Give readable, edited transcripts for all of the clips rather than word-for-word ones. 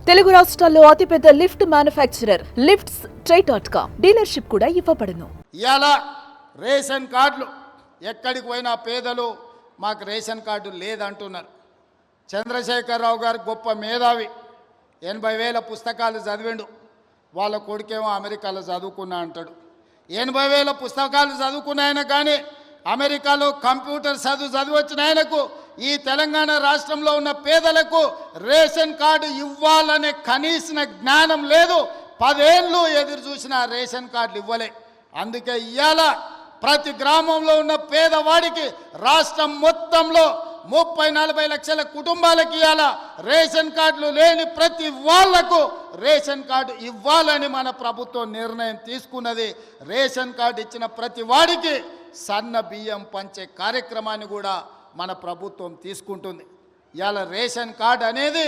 తెలుగు రాష్ట్రాల్లో అతిపెద్ద lift manufacturer lifts ట్రై.com dealership కూడా ఇవ్వబడును. ఇయాల రేషన్ కార్డులు ఎక్కడికి పోయినా పేదలు మాకు రేషన్ కార్డు లేదంటున్నారు. చంద్రశేఖరరావు గారు గొప్ప మేధావి, 80,000 పుస్తకాలు చదివిండు. వాళ్ళ కొడుకేమో అమెరికాలో చదువుకున్నా అంటాడు. 80,000 పుస్తకాలు చదువుకున్న ఆయన కానీ అమెరికాలో కంప్యూటర్ చదివొచ్చిన ఆయనకు ఈ తెలంగాణ రాష్ట్రంలో ఉన్న పేదలకు రేషన్ కార్డు ఇవ్వాలనే కనీస జ్ఞానం లేదు. 10 ఏళ్ళు ఎదురు చూసిన రేషన్ కార్డులు ఇవ్వలే. అందుకే ఇవాళ ప్రతి గ్రామంలో ఉన్న పేదవాడికి రాష్ట్రం మొత్తంలో 30-40 లక్షల కుటుంబాలకి ఇవాళ రేషన్ కార్డులు లేని ప్రతి వాళ్లకు రేషన్ కార్డు ఇవ్వాలని మన ప్రభుత్వం నిర్ణయం తీసుకున్నది. రేషన్ కార్డు ఇచ్చిన ప్రతి వాడికి సన్న బియ్యం పంచే కార్యక్రమాన్ని కూడా మన ప్రభుత్వం తీసుకుంటుంది. ఇవాళ రేషన్ కార్డు అనేది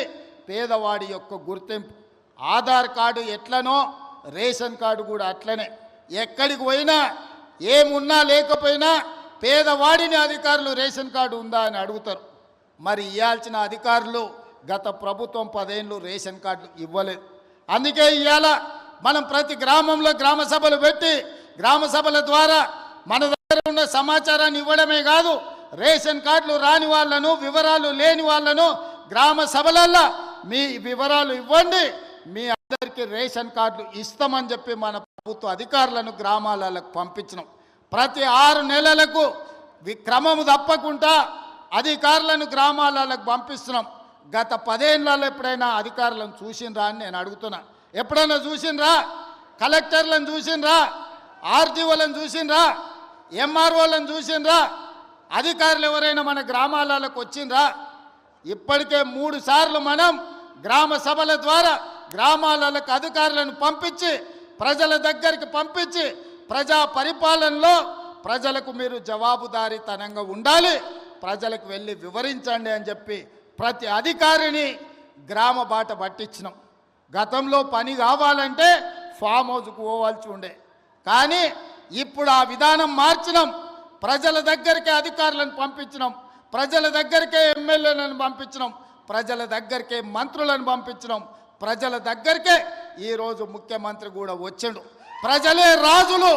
పేదవాడి యొక్క గుర్తింపు. ఆధార్ కార్డు ఎట్లనో రేషన్ కార్డు కూడా అట్లనే. ఎక్కడికి పోయినా ఏమున్నా లేకపోయినా పేదవాడిని అధికారులు రేషన్ కార్డు ఉందా అని అడుగుతారు. మరి ఇవ్వాల్సిన అధికారులు గత ప్రభుత్వం 10 ఏళ్ళు రేషన్ కార్డులు ఇవ్వలేదు. అందుకే ఇవాళ మనం ప్రతి గ్రామంలో గ్రామ సభలు పెట్టి గ్రామ సభల ద్వారా మన దగ్గర ఉన్న సమాచారాన్ని ఇవ్వడమే కాదు, రేషన్ కార్డులు రాని వాళ్ళను వివరాలు లేని వాళ్ళను గ్రామ సభలల్లో మీ వివరాలు ఇవ్వండి, మీ అందరికీ రేషన్ కార్డులు ఇస్తామని చెప్పి మన ప్రభుత్వ అధికారులను గ్రామాలకు పంపించినాం. ప్రతి 6 నెలలకు క్రమము తప్పకుండా అధికారులను గ్రామాలకు పంపిస్తున్నాం. గత 10 ఏళ్ళలో ఎప్పుడైనా అధికారులను చూసినరా అని నేను అడుగుతున్నా. ఎప్పుడైనా చూసినరా? కలెక్టర్లను చూసినరా? ఆర్డీఓలను చూసినరా? ఎంఆర్ఓలను చూసినరా? అధికారులు ఎవరైనా మన గ్రామాలకు వచ్చినరా? ఇప్పటికే 3 సార్లు మనం గ్రామ సభల ద్వారా గ్రామాలకు అధికారులను పంపించి ప్రజల దగ్గరికి పంపించి ప్రజా పరిపాలనలో ప్రజలకు మీరు జవాబుదారీతనంగా ఉండాలి, ప్రజలకు వెళ్ళి వివరించండి అని చెప్పి ప్రతి అధికారిని గ్రామ బాట పట్టించినాం. గతంలో పని కావాలంటే ఫామ్ హౌస్కు పోవాల్సి ఉండే, కానీ ఇప్పుడు ఆ విధానం మార్చినాం. ప్రజల దగ్గరికే అధికారులను పంపించినాం, ప్రజల దగ్గరికే ఎమ్మెల్యేలను పంపించినాం, ప్రజల దగ్గరికే మంత్రులను పంపించినాం, ప్రజల దగ్గరికే ఈరోజు ముఖ్యమంత్రి కూడా వచ్చాడు. ప్రజలే రాజులు,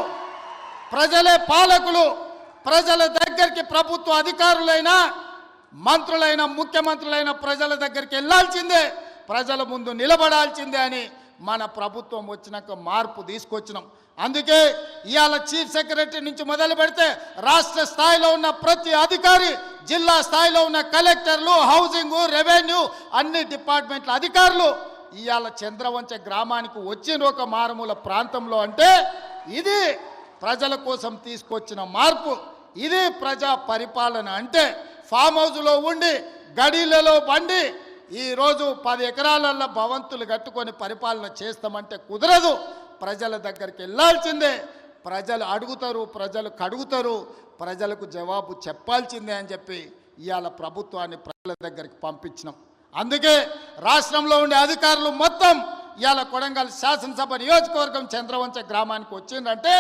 ప్రజలే పాలకులు. ప్రజల దగ్గరికి ప్రభుత్వ అధికారులైనా మంత్రులైన ముఖ్యమంత్రులైన ప్రజల దగ్గరికి వెళ్ళాల్సిందే, ప్రజల ముందు నిలబడాల్సిందే అని మన ప్రభుత్వం వచ్చినాక మార్పు తీసుకొచ్చినాం. అందుకే ఇవాళ చీఫ్ సెక్రటరీ నుంచి మొదలు పెడితే రాష్ట్ర స్థాయిలో ఉన్న ప్రతి అధికారి, జిల్లా స్థాయిలో ఉన్న కలెక్టర్లు, హౌసింగ్, రెవెన్యూ అన్ని డిపార్ట్మెంట్ల అధికారులు ఇవాళ చంద్రవంచ గ్రామానికి వచ్చిన ఒక మారుమూల ప్రాంతంలో అంటే ఇది ప్రజల కోసం తీసుకొచ్చిన మార్పు, ఇది ప్రజా పరిపాలన. అంటే ఫామ్ హౌస్లో ఉండి గడిలలో బండి ఈరోజు 10 ఎకరాలలో భవంతులు కట్టుకొని పరిపాలన చేస్తామంటే కుదరదు. ప్రజల దగ్గరికి వెళ్ళాల్సిందే, ప్రజలు అడుగుతారు, ప్రజలు కడుగుతారు, ప్రజలకు జవాబు చెప్పాల్సిందే అని చెప్పి ఇవాళ ప్రభుత్వాన్ని ప్రజల దగ్గరికి పంపించినాం. అందుకే రాష్ట్రంలో ఉండే అధికారులు మొత్తం ఇవాళ కొడంగల్ శాసనసభ నియోజకవర్గం చంద్రవంచ గ్రామానికి వచ్చిందంటే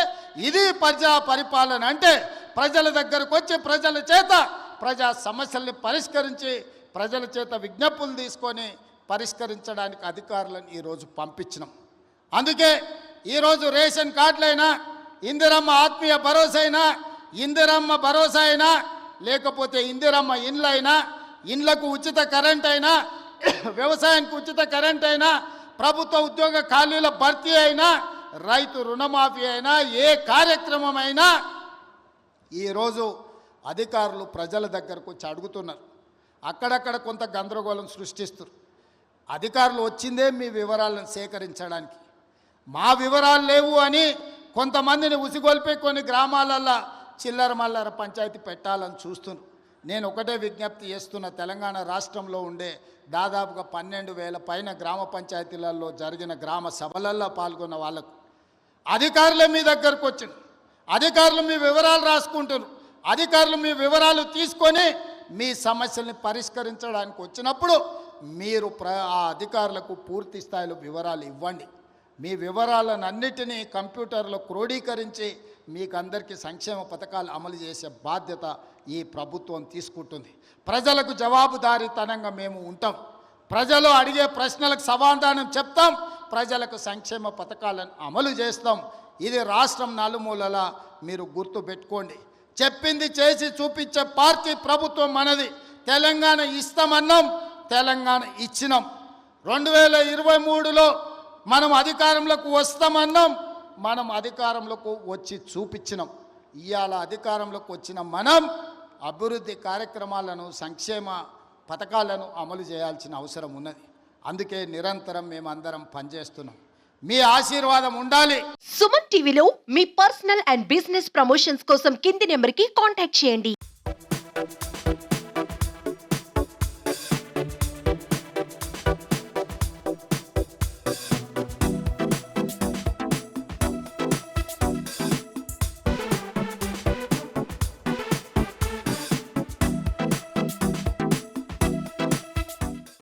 ఇది ప్రజా పరిపాలన. అంటే ప్రజల దగ్గరకు వచ్చి ప్రజల చేత ప్రజా సమస్యల్ని పరిష్కరించి ప్రజల చేత విజ్ఞప్తులు తీసుకొని పరిష్కరించడానికి అధికారులను ఈరోజు పంపించినాం. అందుకే ఈరోజు రేషన్ కార్డులైనా, ఇందిరమ్మ ఆత్మీయ భరోసా అయినా, ఇందిరమ్మ భరోసా అయినా, లేకపోతే ఇందిరమ్మ ఇండ్లైనా, ఇండ్లకు ఉచిత కరెంట్ అయినా, వ్యవసాయానికి ఉచిత కరెంట్ అయినా, ప్రభుత్వ ఉద్యోగ ఖాళీల భర్తీ అయినా, రైతు రుణమాఫీ అయినా, ఏ కార్యక్రమం అయినా ఈరోజు అధికారులు ప్రజల దగ్గరకు వచ్చి అడుగుతున్నారు. అక్కడక్కడ కొంత గందరగోళం సృష్టిస్తారు. అధికారులు వచ్చిందే మీ వివరాలను సేకరించడానికి, మా వివరాలు లేవు అని కొంతమందిని ఉసిగొల్పి కొన్ని గ్రామాలల్లో చిల్లర మల్లర పంచాయతీ పెట్టాలని చూస్తున్నారు. నేను ఒకటే విజ్ఞప్తి చేస్తున్న, తెలంగాణ రాష్ట్రంలో ఉండే దాదాపుగా 12,000 పైన గ్రామ పంచాయతీలలో జరిగిన గ్రామ సభలల్లో పాల్గొన్న వాళ్ళకు అధికారులే మీ దగ్గరకు వచ్చింది, అధికారులు మీ వివరాలు రాసుకుంటారు, అధికారులు మీ వివరాలు తీసుకొని మీ సమస్యల్ని పరిష్కరించడానికి వచ్చినప్పుడు మీరు ఆ అధికారులకు పూర్తి స్థాయిలో వివరాలు ఇవ్వండి. మీ వివరాలను అన్నిటినీ కంప్యూటర్లో క్రోడీకరించి మీకు అందరికీ సంక్షేమ పథకాలు అమలు చేసే బాధ్యత ఈ ప్రభుత్వం తీసుకుంటుంది. ప్రజలకు జవాబుదారీతనంగా మేము ఉంటాం. ప్రజలు అడిగే ప్రశ్నలకు సమాధానం చెప్తాం, ప్రజలకు సంక్షేమ పథకాలను అమలు చేస్తాం. ఇది రాష్ట్రం నలుమూలల మీరు గుర్తు పెట్టుకోండి. చెప్పింది చేసి చూపించే పార్టీ ప్రభుత్వం మనది. తెలంగాణ ఇస్తామన్నాం, తెలంగాణ ఇచ్చినాం. 2023లో మనం అధికారంలోకి వస్తామన్నాం, మనం అధికారంలోకి వచ్చి చూపించినాం. ఇవాళ అధికారంలోకి వచ్చిన మనం అభివృద్ధి కార్యక్రమాలను, సంక్షేమ పథకాలను అమలు చేయాల్సిన అవసరం ఉన్నది. అందుకే నిరంతరం మేమందరం పనిచేస్తున్నాం. మీ ఆశీర్వాదం ఉండాలి. సుమన్ టీవీలో మీ పర్సనల్ అండ్ బిజినెస్ ప్రమోషన్స్ కోసం కింది నెంబర్కి కాంటాక్ట్ చేయండి.